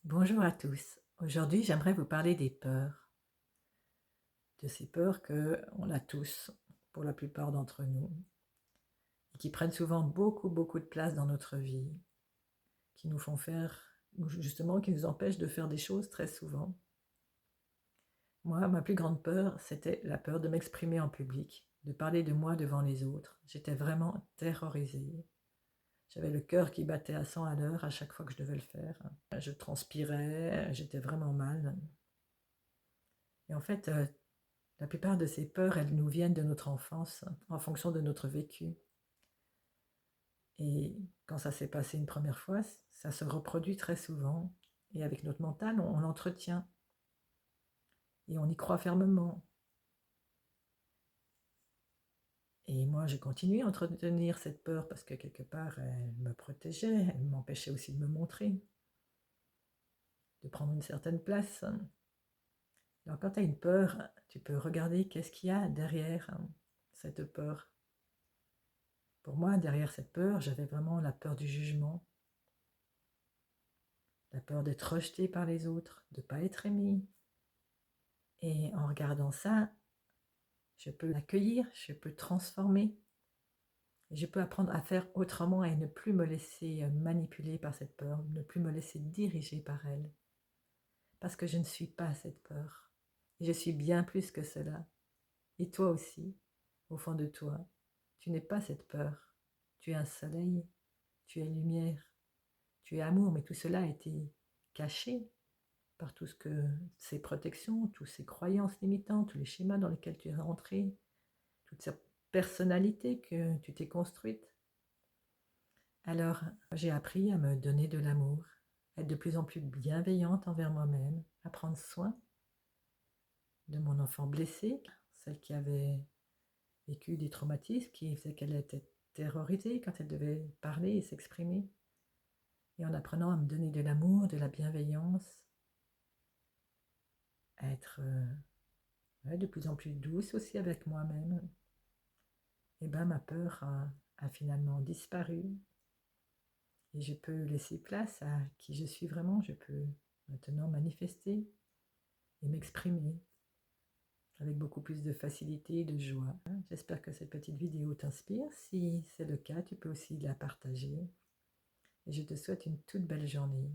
Bonjour à tous. Aujourd'hui, j'aimerais vous parler des peurs, de ces peurs que on a tous, pour la plupart d'entre nous, et qui prennent souvent beaucoup, beaucoup de place dans notre vie, qui nous font faire, ou justement, qui nous empêchent de faire des choses très souvent. Moi, ma plus grande peur, c'était la peur de m'exprimer en public, de parler de moi devant les autres. J'étais vraiment terrorisée. J'avais le cœur qui battait à 100 à l'heure à chaque fois que je devais le faire. Je transpirais, j'étais vraiment mal. Et en fait, la plupart de ces peurs, elles nous viennent de notre enfance, en fonction de notre vécu. Et quand ça s'est passé une première fois, ça se reproduit très souvent. Et avec notre mental, on l'entretient et on y croit fermement. Et moi, j'ai continué à entretenir cette peur parce que quelque part, elle me protégeait, elle m'empêchait aussi de me montrer, de prendre une certaine place. Alors quand tu as une peur, tu peux regarder qu'est-ce qu'il y a derrière cette peur. Pour moi, derrière cette peur, j'avais vraiment la peur du jugement, la peur d'être rejeté par les autres, de ne pas être aimé. Et en regardant ça, je peux l'accueillir, je peux transformer, et je peux apprendre à faire autrement et ne plus me laisser manipuler par cette peur, ne plus me laisser diriger par elle. Parce que je ne suis pas cette peur. Et je suis bien plus que cela. Et toi aussi, au fond de toi, tu n'es pas cette peur. Tu es un soleil, tu es lumière, tu es amour, mais tout cela a été caché par tout ce que ces protections, toutes ces croyances limitantes, tous les schémas dans lesquels tu es rentré, toute cette personnalité que tu t'es construite. Alors, j'ai appris à me donner de l'amour, à être de plus en plus bienveillante envers moi-même, à prendre soin de mon enfant blessé, celle qui avait vécu des traumatismes qui faisaient qu'elle était terrorisée quand elle devait parler et s'exprimer. Et en apprenant à me donner de l'amour, de la bienveillance, à être de plus en plus douce aussi avec moi-même, et ben ma peur a finalement disparu et je peux laisser place à qui je suis vraiment. Je peux maintenant manifester et m'exprimer avec beaucoup plus de facilité et de joie. J'espère que cette petite vidéo t'inspire. Si c'est le cas, tu peux aussi la partager. Et je te souhaite une toute belle journée.